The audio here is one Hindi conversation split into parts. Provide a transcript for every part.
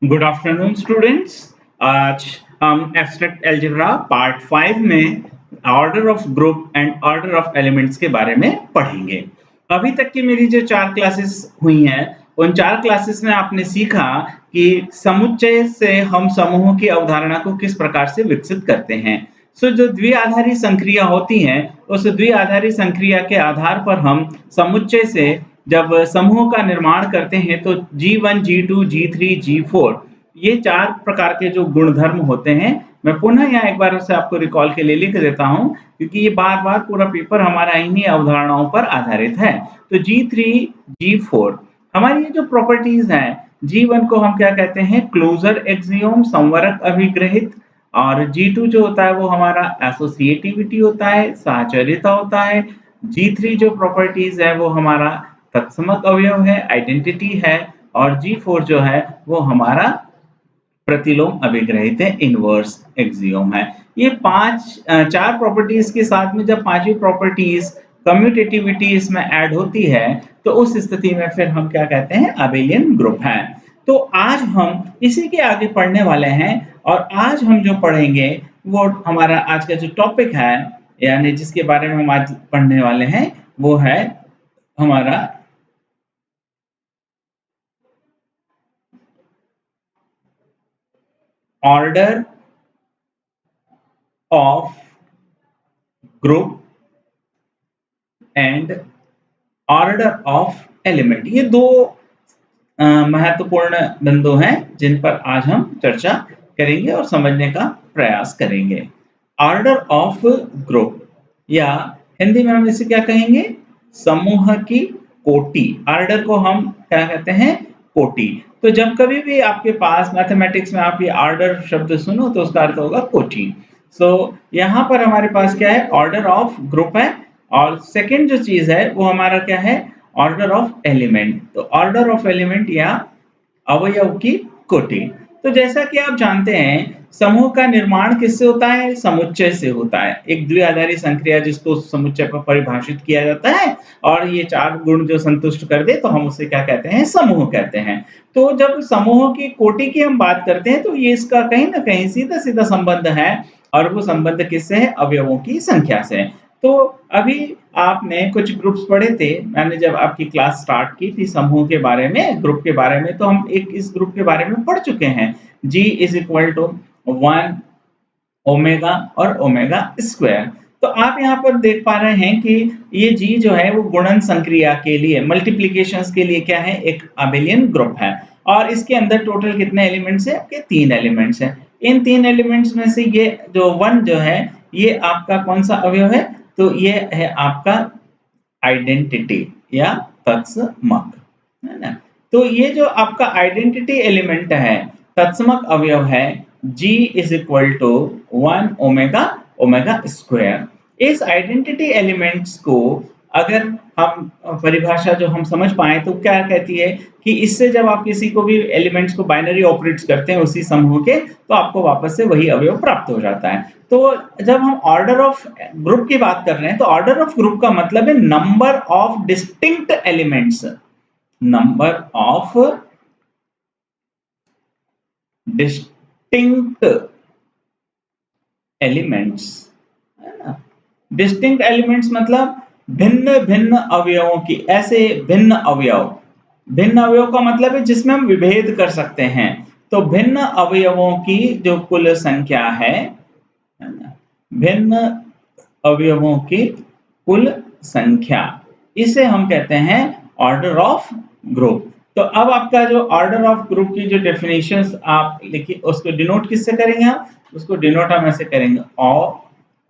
Good afternoon students. आज हम एब्स्ट्रैक्ट अलजेब्रा पार्ट 5 में order of group and order of elements के बारे में पढ़ेंगे। अभी तक की मेरी जो 4 क्लासेस हुई हैं, उन 4 क्लासेस में आपने सीखा कि समुच्चय से हम समूहों की अवधारणा को किस प्रकार से विकसित करते हैं। जो द्विआधारी संक्रिया होती हैं, उस द्विआधारी संक्रिया के आधार पर हम समुच्चय से जब समूह का निर्माण करते हैं तो G1, G2, G3, G4 ये 4 प्रकार के जो गुणधर्म होते हैं, मैं पुनः यहाँ एक बार उसे आपको रिकॉल के लिए लिख देता हूँ, क्योंकि ये बार-बार पूरा पेपर हमारा इन्हीं अवधारणाओं पर आधारित है। तो G3, G4 हमारी ये जो प्रॉपर्टीज हैं, G1 को हम क्या कहते हैं, क्लोजर एक्सियोम, संवरक अभिग्रहित। और G2 जो होता है वो हमारा एसोसिएटिविटी होता है, साहचर्यता होता है। G3 जो प्रॉपर्टीज है वो हमारा तत्समक अवयव है, आइडेंटिटी है। और G4 जो है वो हमारा प्रतिलोम अभिग्रहित है, इनवर्स एक्सियोम है। ये 4 प्रॉपर्टीज के साथ में जब पांचवी प्रॉपर्टीज कम्यूटेटिविटी इसमें ऐड होती है, तो उस स्थिति में फिर हम क्या कहते हैं, अबेलियन ग्रुप है। तो आज हम इसी के आगे पढ़ने वाले हैं, और आज हम जो पढ़ेंगे वो हमारा आज का जो टॉपिक है, यानी जिसके बारे में हम आज पढ़ने वाले हैं, वो है हमारा order of group and order of element. ये दो महत्वपूर्ण बिंदु हैं जिन पर आज हम चर्चा करेंगे और समझने का प्रयास करेंगे। ऑर्डर ऑफ ग्रुप, या हिंदी में हम इसे क्या कहेंगे, समूह की कोटि। ऑर्डर को हम क्या कहते हैं, कोटि। तो जब कभी भी आपके पास मैथमेटिक्स में आप ये ऑर्डर शब्द सुनो तो उसका अर्थ होगा कोटि। यहाँ पर हमारे पास क्या है, ऑर्डर ऑफ ग्रुप है। और सेकंड जो चीज है वो हमारा क्या है, ऑर्डर ऑफ एलिमेंट। तो ऑर्डर ऑफ एलिमेंट या अवयव की कोटि। तो जैसा कि आप जानते हैं, समूह का निर्माण किससे होता है, समुच्चय से होता है। एक द्विआधारी संक्रिया जिसको समुच्चय पर परिभाषित किया जाता है, और ये 4 गुण जो संतुष्ट कर दे तो हम उसे क्या कहते हैं, समूह कहते हैं। तो जब समूह की कोटि की हम बात करते हैं तो ये इसका कहीं ना कहीं सीधा सीधा संबंध है, और वो संबंध किससे है, अवयवों की संख्या से। तो अभी आपने कुछ ग्रुप्स पढ़े थे, मैंने जब आपकी क्लास स्टार्ट की थी समूह के बारे में, ग्रुप के बारे में, तो हम एक इस ग्रुप के बारे में पढ़ चुके हैं। G is equal to 1 omega और ओमेगा स्क्वायर। तो आप यहाँ पर देख पा रहे हैं कि ये G जो है वो गुणन संक्रिया के लिए, मल्टीप्लीकेशंस के लिए क्या है, एक अबेलियन ग्रुप है। और इसके अंदर टोटल कितने एलिमेंट्स है, आपके 3 एलिमेंट्स है। इन 3 एलिमेंट्स में से ये जो 1 जो है, ये आपका कौन सा अवयव है, तो ये है आपका आइडेंटिटी या तत्समक, है ना। तो ये जो आपका आइडेंटिटी एलिमेंट है, तत्समक अवयव है, G is equal to 1 omega omega square. इस आइडेंटिटी एलिमेंट्स को अगर हम परिभाषा जो हम समझ पाए तो क्या कहती है कि इससे जब आप किसी को भी एलिमेंट्स को बाइनरी ऑपरेट्स करते हैं उसी समूह के, तो आपको वापस से वही अवयव प्राप्त हो जाता है। तो जब हम ऑर्डर ऑफ ग्रुप की बात कर रहे हैं, तो ऑर्डर ऑफ ग्रुप का मतलब है number of distinct elements, number of distinct elements, है ना। डिस्टिंक्ट एलिमेंट्स मतलब भिन्न भिन्न अवयवों की, ऐसे भिन्न अवयव, भिन्न अवयव का मतलब है जिसमें हम विभेद कर सकते हैं। तो भिन्न अवयवों की जो कुल संख्या है ना, भिन्न अवयवों की कुल संख्या, इसे हम कहते हैं ऑर्डर ऑफ ग्रुप। तो अब आपका जो ऑर्डर ऑफ ग्रुप की जो डेफिनेशंस आप लिखिए, उसको डिनोट किससे करेंगे, आप उसको डिनोट हम ऐसे करेंगे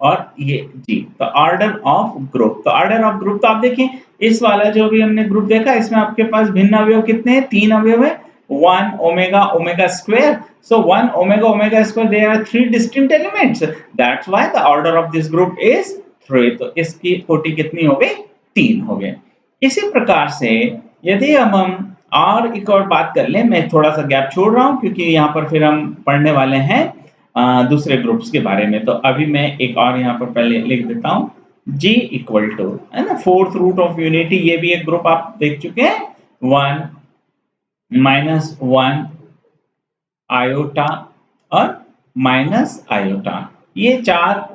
और ये जी, तो ऑर्डर ऑफ ग्रुप। तो ऑर्डर ऑफ ग्रुप, तो आप देखिए इस वाला जो भी हमने ग्रुप देखा, इसमें आपके पास भिन्न अवयव कितने हैं, 3 अवयव है, 1 omega omega square. So 1 omega omega square, there are 3 distinct elements. That's why the order of this group is 3. तो इसकी कोटि कितनी हो गई, 3 हो गए। इसी प्रकार से यदि हम और एक और बात कर लें, मैं थोड़ा सा गैप छोड़ रहा हूँ क्योंकि यहाँ पर फिर हम पढ़ने वाले हैं दूसरे ग्रुप्स के बारे में। तो अभी मैं एक और यहाँ पर पहले लिख देता हूँ, G इक्वल टू, है ना, फोर्थ रूट ऑफ यूनिटी। ये भी एक ग्रुप आप देख चुके हैं, 1 -1 आयोटा और माइनस आयोटा, ये 4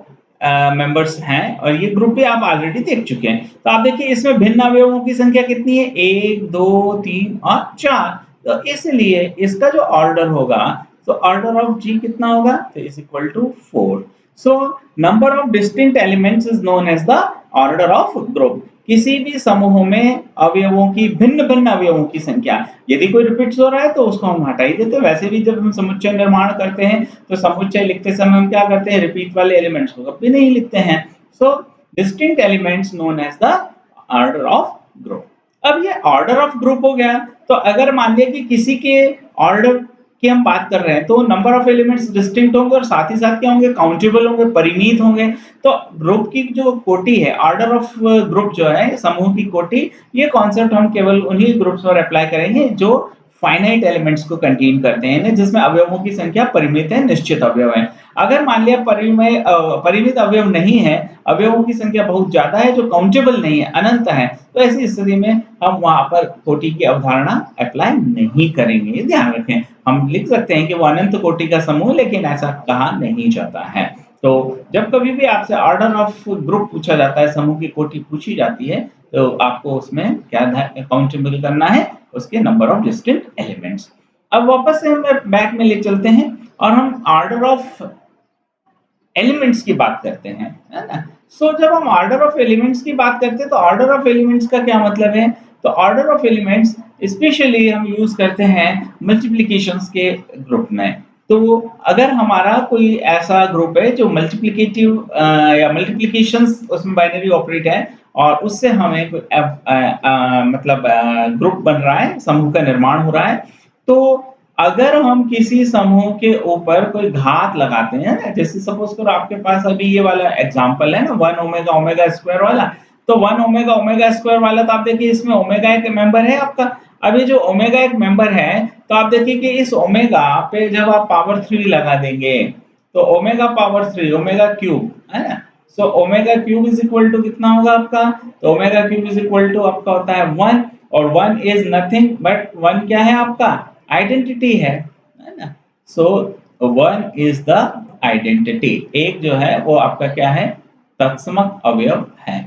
मेंबर्स हैं और ये ग्रुप भी आप ऑलरेडी देख चुके हैं। तो आप देखिए इसमें भिन्न अवयवों की संख्या कितनी है, 1 2 3 और 4। तो इसलिए इसका जो ऑर्डर होगा, तो ऑर्डर ऑफ जी कितना होगा, तो is equal to 4। So number of distinct elements is known as the order of group. किसी भी समूह में अवयवों की, भिन्न भिन्न अवयवों की संख्या, यदि कोई रिपीट्स हो रहा है तो उसको हम हटा ही देते हैं। वैसे भी जब हम समुच्चय निर्माण करते हैं तो समुच्चय लिखते समय हम क्या करते हैं, रिपीट वाले एलिमेंट्स को कभी नहीं लिखते हैं। So distinct elements known as the order of group. अब ये ऑर्डर ऑफ ग्रुप हो गया। तो अगर मान लिया कि किसी के ऑर्डर की हम बात कर रहे हैं तो नंबर ऑफ एलिमेंट्स डिस्टिंक्ट होंगे और साथ ही साथ क्या होंगे, काउंटेबल होंगे, परिमित होंगे। तो ग्रुप की जो कोटि है, ऑर्डर ऑफ ग्रुप जो है, समूह की कोटि, ये कॉन्सेप्ट हम केवल उन्हीं ग्रुप्स पर अप्लाई करेंगे जो फाइनाइट एलिमेंट्स को कंटेन करते हैं, जिसमें अवयवों की संख्या परिमित है, निश्चित अवयव है। अगर मान लिया परिमित अवयव नहीं है, अवयवों की संख्या बहुत ज्यादा है जो काउंटेबल नहीं है, अनंत है, तो ऐसी स्थिति में हम वहां पर कोटि की अवधारणा अप्लाई नहीं करेंगे। ध्यान रखें, हम लिख सकते हैं कि वो अनंत कोटि का समूह, लेकिन ऐसा कहा नहीं जाता है। तो जब कभी भी आपसे ऑर्डर ऑफ ग्रुप पूछा जाता है, समूह की कोटि पूछी जाती है, तो आपको उसमें क्या काउंटेबल करना है, उसके नंबर ऑफ डिस्टिंक्ट एलिमेंट्स। अब वापस से हम बैक में ले चलते हैं और हम ऑर्डर ऑफ एलिमेंट्स की बात करते हैं, है ना। सो जब हम ऑर्डर ऑफ एलिमेंट्स की बात करते हैं तो ऑर्डर ऑफ एलिमेंट्स का क्या मतलब है, तो ऑर्डर ऑफ एलिमेंट्स स्पेशली हम यूज करते हैं मल्टीप्लिकेशंस के ग्रुप में। तो अगर हमारा कोई ऐसा ग्रुप है जो मल्टीप्लिकेटिव या मल्टीप्लिकेशंस उसमें बाइनरी ऑपरेट है और उससे हमें मतलब ग्रुप बन रहा है, समूह का निर्माण हो रहा है, तो अगर हम किसी समूह के ऊपर कोई घात लगाते हैं ना, जैसे सपोज करो आपके पास अभी ये वाला एग्जांपल है ना, 1 ओमेगा ओमेगा स्क्वायर वाला, तो 1 ओमेगा ओमेगा स्क्वायर वाला, तो आप देखिए इसमें ओमेगा एक मेंबर है आपका। अब ये जो ओमेगा एक मेंबर है, तो आप देखिए कि इस ओमेगा पे जब आप पावर 3 लगा देंगे, तो ओमेगा पावर 3 ओमेगा क्यूब, है ना। So omega cube is equal to कितना होगा आपका, तो omega cube is equal to आपका होता है 1, और 1 इज नथिंग बट 1 क्या है आपका, आइडेंटिटी है ना। सो 1 इज द आइडेंटिटी, एक जो है वो आपका क्या है, तत्समक अवयव है।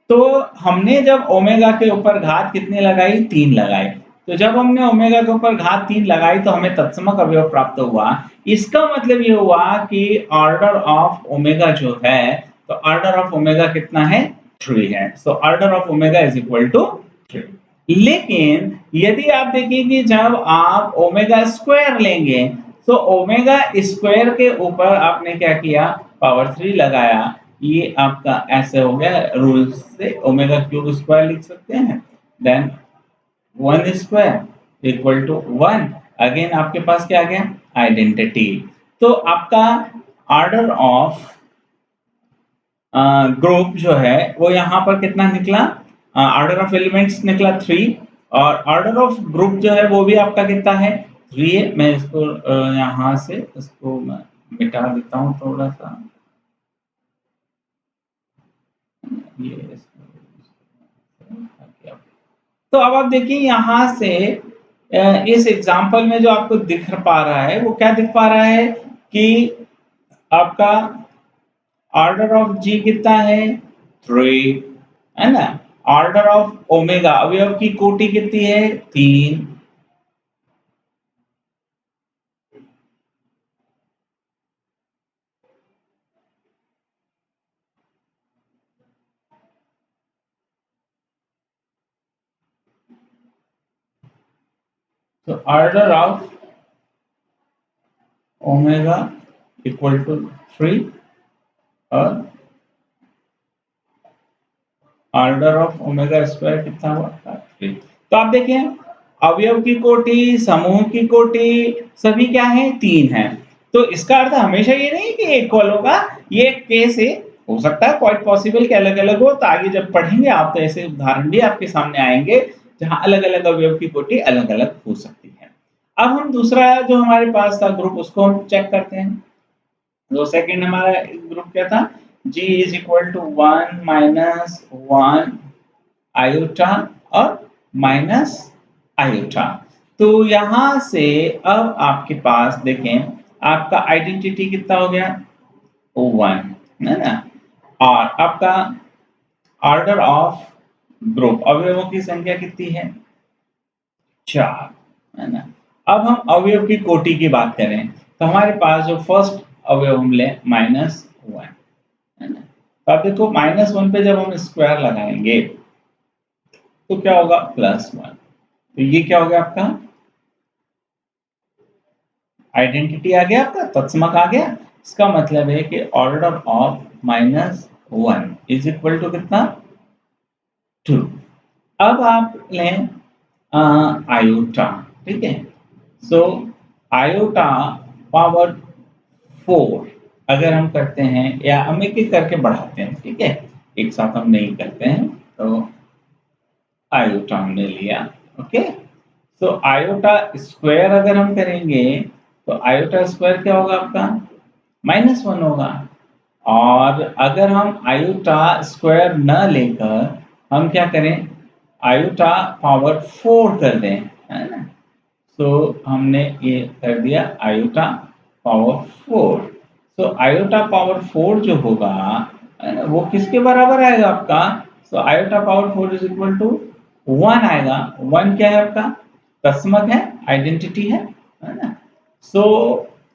तो हमने जब ओमेगा के ऊपर घात कितने लगाई, 3 लगाई। तो जब हमने ओमेगा के ऊपर घात 3 लगाई तो हमें तत्समक अवयव प्राप्त हुआ। इसका मतलब ये हुआ कि ऑर्डर ऑफ ओमेगा जो है, तो ऑर्डर ऑफ ओमेगा कितना है, 3 है। So order of omega is equal to 3। लेकिन यदि आप देखिए कि जब आप ओमेगा स्क्वायर लेंगे, तो ओमेगा स्क्वायर के ऊपर आपने क्या किया, पावर 3 लगाया, ये आपका ऐसे हो गया, रूल से ओमेगा क्यूब स्क्वायर लिख सकते हैं, then 1 square equal to 1, again आपके पास क्या आ गया, आइडेंटिटी। तो आपका ऑर्डर ऑफ ग्रुप जो है वो यहाँ पर कितना निकला, ऑर्डर ऑफ एलिमेंट्स निकला 3, और ऑर्डर ऑफ ग्रुप जो है वो भी आपका कितना है, 3 है। मैं इसको यहाँ से इसको मैं मिटा देता हूँ थोड़ा सा, ये तो अब आप देखिए यहाँ से इस एग्जांपल में जो आपको दिख पा रहा है वो क्या दिख पा रहा है कि आपका ऑर्डर ऑफ जी कितना है, 3, है ना। ऑर्डर ऑफ ओमेगा, अवयव की कोटि कितनी है, 3। तो order of omega equal to 3 और ऑर्डर ऑफ ओमेगा स्क्वायर कितना हुआ, 3। तो आप देखिए अवयव की कोटि, समूह की कोटि, सभी क्या है, 3 है। तो इसका अर्थ हमेशा ये नहीं कि इक्वल होगा, ये केस है, हो सकता है क्वाइट पॉसिबल कि अलग अलग हो। तो आगे जब पढ़ेंगे आप तो ऐसे उदाहरण भी आपके सामने आएंगे जहां अलग अलग अवयव की कोटि अलग अलग हो सकती है। अब हम दूसरा जो हमारे पास था ग्रुप, उसको हम चेक करते हैं। तो सेकंड हमारा ग्रुप क्या था, G is equal to 1 minus 1 iota और माइनस आयोटा। तो यहां से अब आपके पास देखें, आपका आइडेंटिटी कितना हो गया, 1 है ना, और आपका ऑर्डर ऑफ ग्रुप अवयवों की संख्या कितनी है, 4 है ना। अब हम अवयव की कोटि की बात करें तो हमारे पास जो फर्स्ट अवयव हम ले -1 है ना। तो आप देखो -1 पे जब हम स्क्वायर लगाएंगे तो क्या होगा, +1। तो ये क्या हो गया आपका, आइडेंटिटी आ गया, आपका तत्समक आ गया। इसका मतलब है कि order of -1 is equal to कितना, 2। अब आप लें आयोटा, ठीक है। सो आयोटा पावर 4 अगर हम करते हैं, या हम एक एक करके बढ़ाते हैं, ठीक है, एक साथ हम नहीं करते हैं। तो आयोटा हमने लिया, ओके। तो आयोटा स्क्वायर अगर हम करेंगे तो आयोटा स्क्वायर क्या होगा आपका, -1 होगा। और अगर हम आयोटा स्क्वायर न लेकर हम क्या करें, आयोटा पावर 4 कर दें, है ना। तो हमने ये कर दिया आयोटा पावर 4। तो आयोटा पावर 4 जो होगा, है ना, वो किसके बराबर आएगा आपका, तो iota power 4 is equal to 1 आएगा। 1 क्या है आपका, तस्मक है, आइडेंटिटी है ना। सो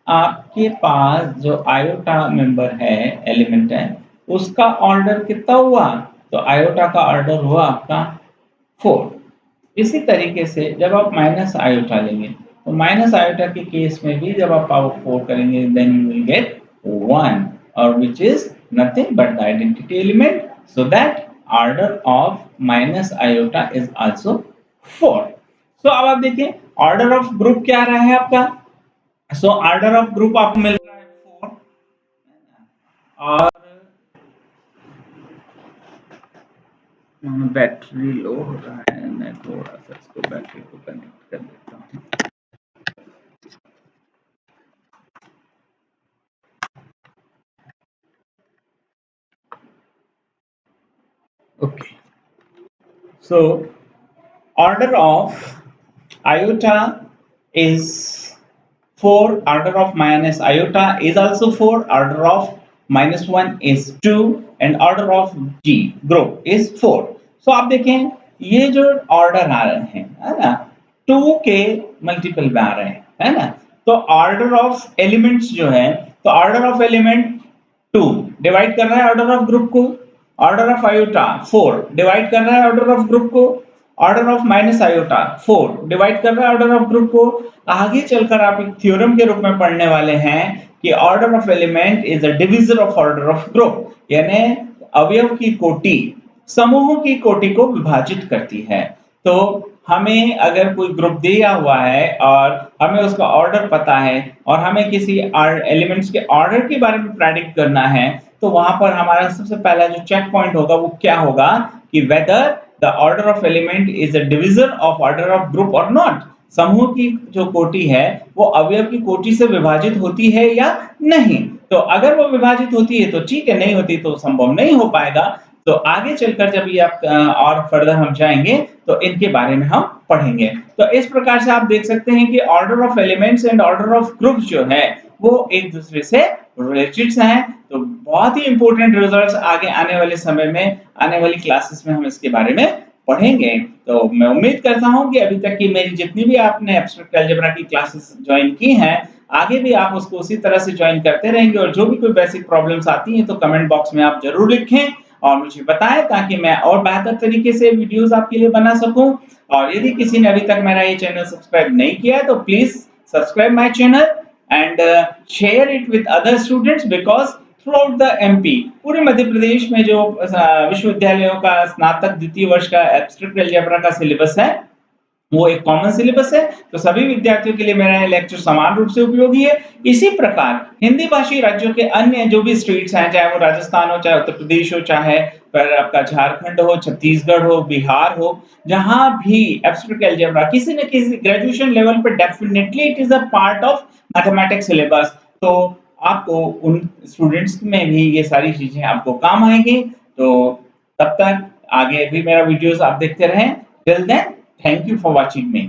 आपके पास जो आयोटा मेंबर है, एलिमेंट है, उसका ऑर्डर कितना हुआ, तो आयोटा का ऑर्डर हुआ आपका 4। इसी तरीके से जब आप माइनस आयोटा लेंगे तो माइनस आयोटा के केस में भी जब आप पावर 4 करेंगे देन यू विल गेट 1, और which is nothing but the identity element, so that order of minus iota is also 4। सो अब आप देखिए ऑर्डर ऑफ ग्रुप क्या रहा है आपका, सो ऑर्डर ऑफ ग्रुप आपको मिल रहा है 4। और बैटरी लो हो रहा है, मैं थोड़ा सा इसको बैटरी को कनेक्ट कर देता हूँ। Okay, so order of iota is 4, order of minus iota is also 4, order of -1 is 2, and order of G group is 4. So आप देखें ये जो ऑर्डर आ रहे हैं, है ना, 2 के मल्टीपल में आ रहे हैं, है ना। तो ऑर्डर ऑफ एलिमेंट्स जो है, तो ऑर्डर ऑफ एलिमेंट 2 डिवाइड कर रहा है ऑर्डर ऑफ ग्रुप को, ऑर्डर ऑफ आयोटा 4 डिवाइड कर रहा है ऑर्डर ऑफ ग्रुप को, order of minus iota 4 divide कर रहा है ऑर्डर ऑफ ग्रुप को। आगे चलकर आप एक थ्योरम के रूप में पढ़ने वाले हैं कि order of element is a divisor of order of group, यानी अवयव की कोटि समूहों की कोटि को विभाजित करती है। तो हमें अगर कोई ग्रुप दिया हुआ है और हमें उसका ऑर्डर पता है और हमें किसी एलिमेंट्स के ऑर्डर के बारे में प्रेडिक्ट करना है, तो वहां पर हमारा सबसे पहला जो चेक पॉइंट होगा वो क्या होगा कि whether the order of element is a divisor of order of group और नॉट, समूह की जो कोटि है वो अवयव की कोटि से विभाजित होती है या नहीं। तो अगर वो विभाजित होती है तो ठीक है, नहीं होती तो संभव नहीं हो पाएगा। तो आगे चलकर जब ये आप और फर्दर हम जाएंगे तो इनके बारे में हम पढ़ेंगे। तो इस प्रकार से आप देख सकते हैं कि order of elements and order of groups जो है वो एक दूसरे से रिलेटेड हैं। तो बहुत ही इंपॉर्टेंट रिजल्ट्स आगे आने वाले समय में, आने वाली क्लासेस में हम इसके बारे में पढ़ेंगे। तो मैं उम्मीद करता हूं कि अभी तक की मेरी जितनी भी आपने एब्स्ट्रैक्ट अलजेब्रा की क्लासेस ज्वाइन की हैं, आगे भी आप उसको उसी तरह से ज्वाइन करते रहेंगे, और जो भी कोई बेसिक प्रॉब्लम्स आती हैं तो कमेंट बॉक्स में आप जरूर लिखें और मुझे बताएं ताकि मैं और बेहतर तरीके से वीडियोस आपके लिए बना सकूं। और यदि किसी ने अभी तक मेरा ये चैनल सब्सक्राइब नहीं किया है तो please subscribe my channel and share it with other students, because through the MP पूरे मध्य प्रदेश में जो विश्वविद्यालयों का स्नातक द्वितीय वर्ष का एब्स्ट्रैक्ट अलजेब्रा का सिलेबस है वो एक कॉमन सिलेबस है, तो सभी विद्यार्थियों के लिए मेरा ये लेक्चर समान रूप से उपयोगी है। इसी प्रकार हिंदी भाषी राज्यों के अन्य जो भी स्टेट्स हैं, चाहे वो राजस्थान हो, चाहे उत्तर प्रदेश हो, चाहे पर आपका झारखंड हो, छत्तीसगढ़ हो, बिहार हो, जहां भी एब्स्ट्रैक्ट अलजेब्रा किसी न किसी ग्रेजुएशन लेवल पर definitely it is a part of mathematics syllabus, तो आपको उन स्टूडेंट्स में भी ये सारी चीजें आपको काम आएंगी। तो तब तक आगे भी मेरा वीडियोस आप देखते रहें। Till then, thank you for watching me.